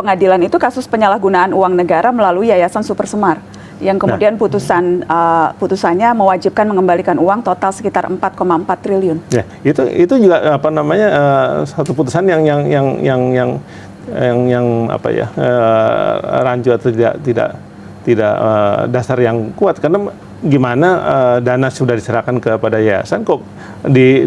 pengadilan itu kasus penyalahgunaan uang negara melalui Yayasan Super Semar, yang kemudian putusannya mewajibkan mengembalikan uang total sekitar 4,4 triliun. Ya, itu juga apa namanya satu putusan yang apa ya, rancu atau tidak dasar yang kuat, karena gimana dana sudah diserahkan kepada yayasan kok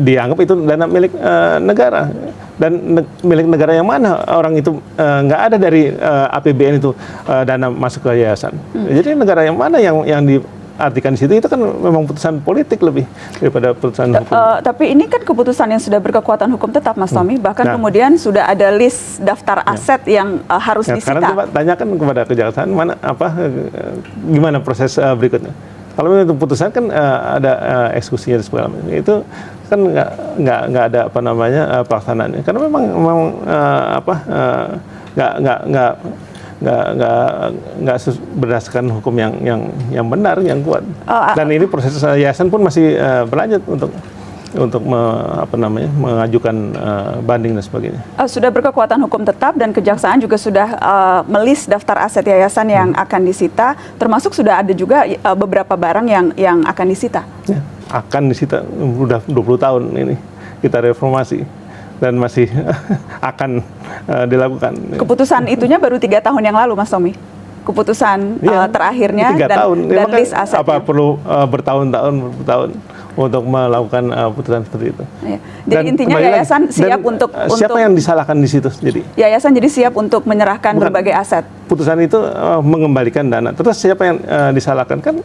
dianggap itu dana milik negara, dan milik negara yang mana orang itu nggak ada dari APBN itu dana masuk ke yayasan. Jadi negara yang mana yang diartikan di situ, itu kan memang putusan politik lebih daripada putusan hukum. Tapi ini kan keputusan yang sudah berkekuatan hukum tetap, Mas Tommy. Bahkan kemudian sudah ada list daftar aset yang harus disita. Sekarang coba tanyakan kepada kejaksaan gimana proses berikutnya. Kalau itu putusan kan ada eksekusinya dan segala macam. Itu kan nggak ada apa namanya pelaksanaannya. Karena memang nggak berdasarkan hukum yang benar, yang kuat. Dan ini proses yayasan pun masih berlanjut untuk mengajukan banding dan sebagainya. Sudah berkekuatan hukum tetap, dan kejaksaan juga sudah melis daftar aset yayasan yang akan disita, termasuk sudah ada juga beberapa barang yang akan disita. Ya, akan disita, udah 20 tahun ini kita reformasi dan masih akan dilakukan. Keputusan itunya baru 3 tahun yang lalu, Mas Tommy. Keputusan terakhirnya 3 tahun. Dan list asetnya. Apa perlu bertahun untuk melakukan putusan seperti itu? Ya. Jadi intinya yayasan siap untuk siapa yang disalahkan di situ? Jadi yayasan jadi siap untuk menyerahkan berbagai aset. Putusan itu mengembalikan dana. Terus siapa yang disalahkan? Kan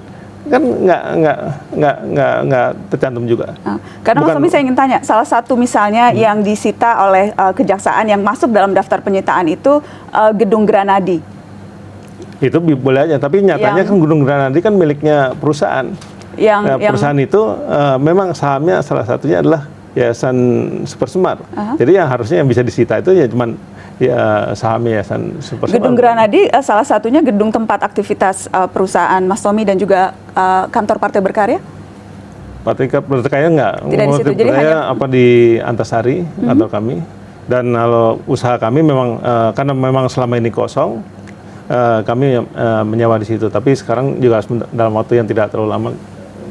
nggak tercantum juga. Karena Mas Tommy, saya ingin tanya, salah satu misalnya yang disita oleh kejaksaan yang masuk dalam daftar penyitaan itu Gedung Granadi. Itu boleh aja, tapi nyatanya kan Gedung Granadi kan miliknya perusahaan. Perusahaan itu memang sahamnya salah satunya adalah Yayasan Super Semar. Jadi yang harusnya yang bisa disita itu ya cuman saham Yayasan Super Semar. Gedung Granadi salah satunya gedung tempat aktivitas perusahaan Mas Tommy dan juga kantor Partai Berkarya? Partai Berkarya enggak. Tidak di situ. Jadi hanya di Antasari kantor kami. Dan kalau usaha kami memang karena memang selama ini kosong, kami menyewa di situ. Tapi sekarang juga dalam waktu yang tidak terlalu lama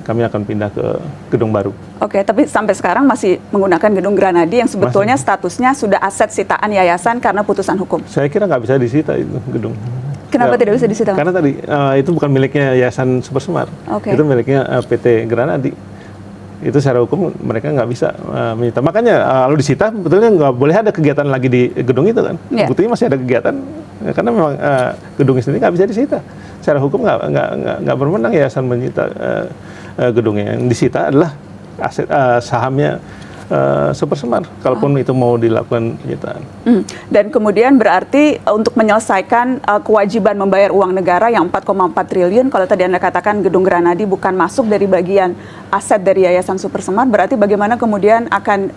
kami akan pindah ke gedung baru. Oke, tapi sampai sekarang masih menggunakan Gedung Granadi yang sebetulnya statusnya sudah aset sitaan yayasan karena putusan hukum. Saya kira nggak bisa disita itu gedung. Kenapa tidak bisa disita? Karena tadi itu bukan miliknya Yayasan Super Semar. Itu miliknya PT Granadi. Itu secara hukum mereka nggak bisa menyita. Makanya kalau disita betulnya nggak boleh ada kegiatan lagi di gedung itu kan. Buktinya masih ada kegiatan karena memang gedung sendiri nggak bisa disita. Secara hukum nggak berwenang yayasan menyita gedungnya. Yang disita adalah aset sahamnya Super Semar, kalaupun itu mau dilakukan penyitaan. Dan kemudian berarti untuk menyelesaikan kewajiban membayar uang negara yang 4,4 triliun, kalau tadi Anda katakan Gedung Granadi bukan masuk dari bagian aset dari Yayasan Super Semar, berarti bagaimana kemudian akan